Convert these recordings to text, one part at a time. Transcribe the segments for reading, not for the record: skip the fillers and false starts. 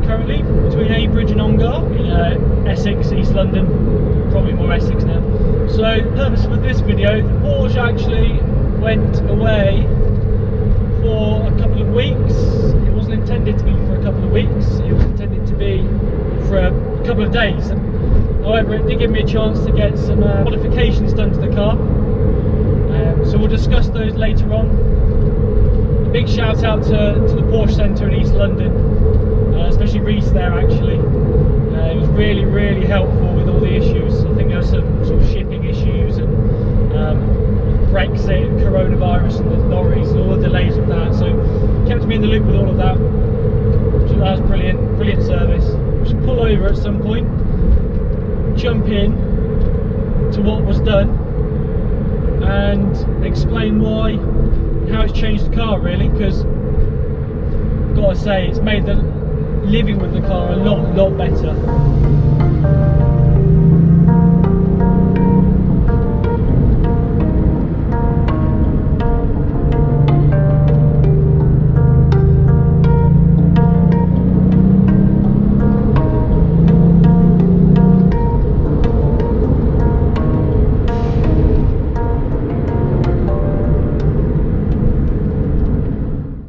currently between Abridge and Ongar in Essex, East London, probably more Essex now. So the purpose of this video, the Porsche actually went away for a couple of weeks. It wasn't intended to be for a couple of weeks, it was intended to be for a couple of days. However, it did give me a chance to get some modifications done to the car, so we'll discuss those later on. A big shout out to the Porsche Centre in East London, especially Reece there actually. It was really helpful with all the issues. I think there were some sort of shipping issues and Brexit and coronavirus and the lorries and all the delays of that, so kept me in the loop with all of that. So that was brilliant service. Just pull over at some point, jump in to what was done and explain why, how it's changed the car really, because gotta say it's made the living with the car a lot better.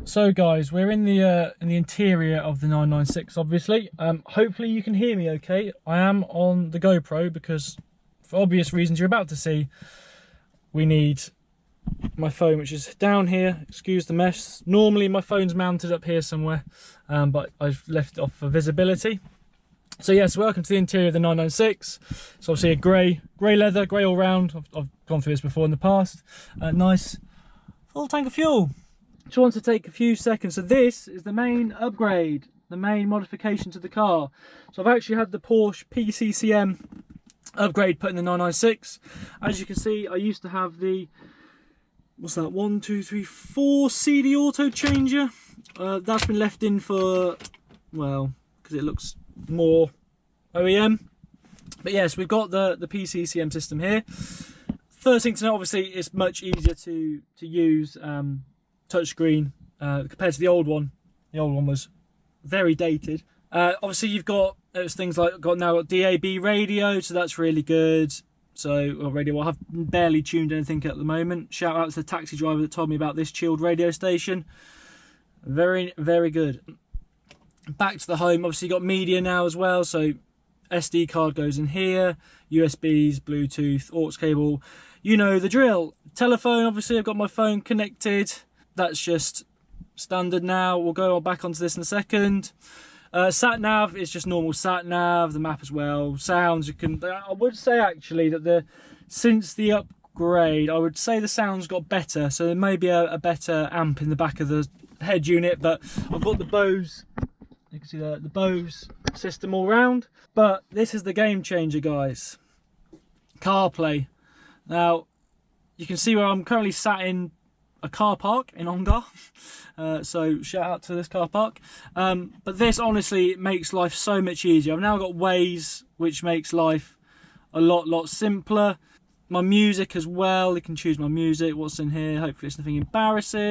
So guys, we're in the interior of the 996 obviously. Hopefully you can hear me okay. I am on the GoPro because for obvious reasons you're about to see, we need my phone, which is down here. Excuse the mess. Normally my phone's mounted up here somewhere, but I've left it off for visibility. So yes, welcome to the interior of the 996. It's obviously a grey leather, grey all round. I've gone through this before in the past. Nice full tank of fuel. Just want to take a few seconds. So this is the main upgrade, the main modification to the car. So I've actually had the Porsche PCCM upgrade put in the 996. As you can see, I used to have the, what's that, 1, 2, 3, 4 CD auto changer. That's been left in for, well, because it looks more OEM. But yes, we've got the PCCM system here. First thing to know, obviously, it's much easier to use. Touchscreen compared to the old one. The old one was very dated. Obviously you've got things like now got DAB radio, so that's really good. So radio, I have barely tuned anything at the moment. Shout out to the taxi driver that told me about this chilled radio station. Very good. Back to the home, obviously you got media now as well, so SD card goes in here, USBs, Bluetooth, aux cable, you know the drill. Telephone, obviously I've got my phone connected. That's just standard now. We'll go back onto this in a second. Sat nav is just normal sat nav. The map as well. Sounds, you can. I would say actually that since the upgrade, I would say the sounds got better. So there may be a better amp in the back of the head unit, but I've got the Bose. You can see the Bose system all round. But this is the game changer, guys. CarPlay. Now you can see where I'm currently sat in a car park in Ongar, so shout out to this car park. But this honestly makes life so much easier. I've now got Waze, which makes life a lot simpler. My music as well, you can choose my music, what's in here. Hopefully it's nothing embarrassing.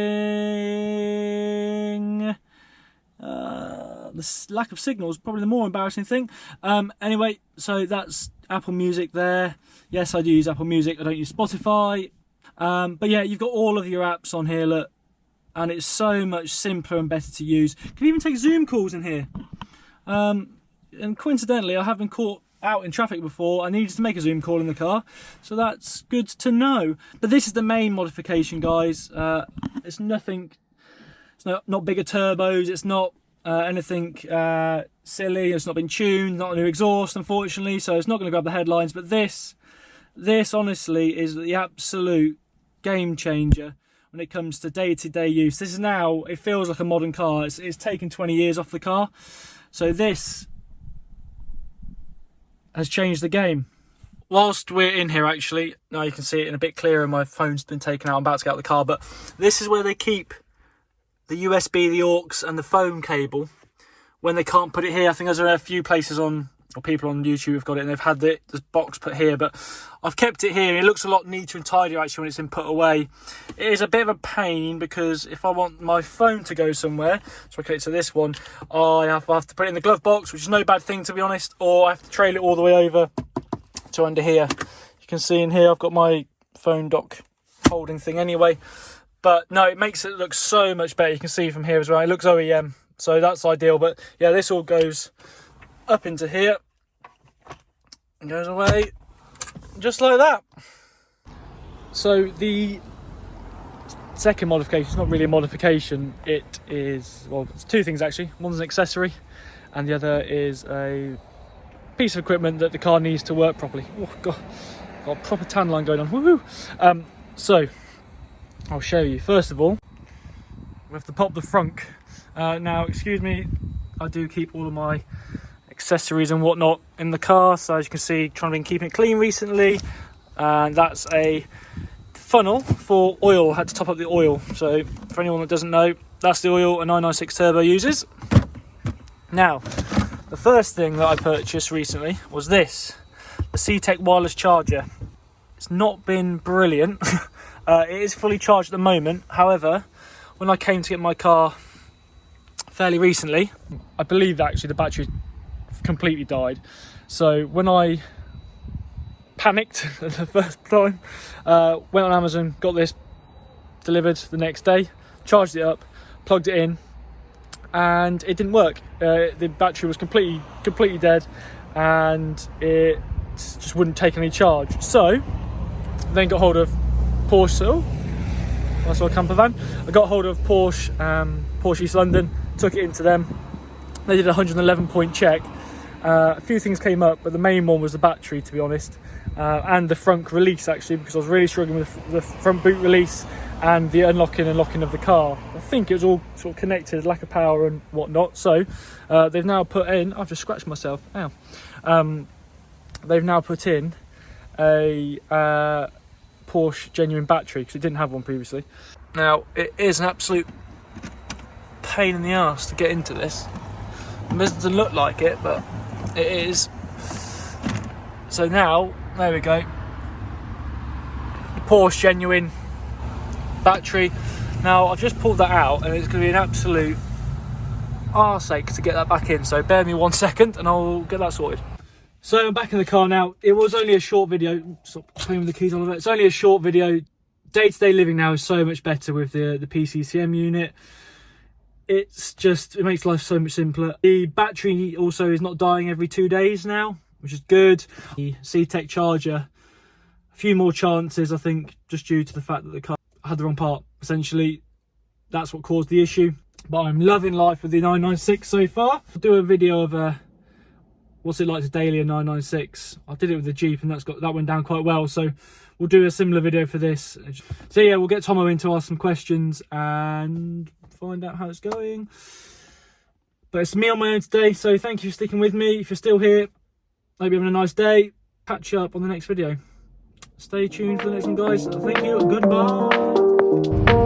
The lack of signal is probably the more embarrassing thing. Anyway, so that's Apple Music there. Yes, I do use Apple Music, I don't use Spotify. But yeah, you've got all of your apps on here, look, and it's so much simpler and better to use. You can even take Zoom calls in here. And coincidentally, I have been caught out in traffic before. I needed to make a Zoom call in the car, so that's good to know. But this is the main modification, guys. It's nothing. It's not bigger turbos. It's not anything silly. It's not been tuned. Not a new exhaust, unfortunately. So it's not going to grab the headlines. But this honestly is the absolute game changer when it comes to day-to-day use. This is now, it feels like a modern car. It's taken 20 years off the car, so this has changed the game. Whilst we're in here, actually, now you can see it in a bit clearer. My phone's been taken out. I'm about to get out of the car, but this is where they keep the USB, the aux and the phone cable when they can't put it here. I think there's a few places on or people on YouTube have got it and they've had the box put here, but I've kept it here. It looks a lot neater and tidier actually when it's been put away. It is a bit of a pain because if I want my phone to go somewhere, so I connect to this one, I have to put it in the glove box, which is no bad thing to be honest, or I have to trail it all the way over to under here. You can see in here I've got my phone dock holding thing anyway, but no, it makes it look so much better. You can see from here as well, it looks OEM, so that's ideal. But yeah, this all goes up into here and goes away just like that. So the second modification is not really a modification, it is, well, it's two things actually. One's an accessory and the other is a piece of equipment that the car needs to work properly. Oh god, got a proper tan line going on. Woohoo! So I'll show you. First of all, we have to pop the frunk. Now excuse me, I do keep all of my accessories and whatnot in the car, so as you can see, trying to keep it clean recently. And that's a funnel for oil. I had to top up the oil, so for anyone that doesn't know, that's the oil a 996 turbo uses. Now the first thing that I purchased recently was this, the CTek wireless charger. It's not been brilliant. It is fully charged at the moment. However, when I came to get my car fairly recently, I believe actually the battery completely died. So when I panicked the first time, went on Amazon, got this delivered the next day, charged it up, plugged it in, and it didn't work. The battery was completely dead, and it just wouldn't take any charge. So then got hold of Porsche. Oh, I saw a camper van. I got hold of Porsche East London, took it into them. They did a 111 point check. A few things came up, but the main one was the battery, to be honest, and the front release actually, because I was really struggling with the front boot release and the unlocking and locking of the car. I think it was all sort of connected, lack of power and whatnot. So they've now put in, I've just scratched myself, ow. They've now put in a Porsche genuine battery, because it didn't have one previously. Now it is an absolute pain in the arse to get into this. It doesn't look like it, but it is. So now, there we go, the Porsche genuine battery. Now I've just pulled that out and it's going to be an absolute arseache to get that back in, so bear me 1 second and I'll get that sorted. So I'm back in the car now. It was only a short video. Stop playing with the keys all of it. It's only a short video. Day-to-day living now is so much better with the PCCM unit. It's just, it makes life so much simpler. The battery also is not dying every 2 days now, which is good. The CTek charger, a few more chances, I think, just due to the fact that the car had the wrong part. Essentially, that's what caused the issue. But I'm loving life with the 996 so far. I'll do a video of what's it like to daily a 996. I did it with the Jeep and that went down quite well. So we'll do a similar video for this. So yeah, we'll get Tomo in to ask some questions and find out how it's going. But it's me on my own today, so thank you for sticking with me. If you're still here, hope you're having a nice day. Catch you up on the next video. Stay tuned for the next one, guys. Thank you and goodbye.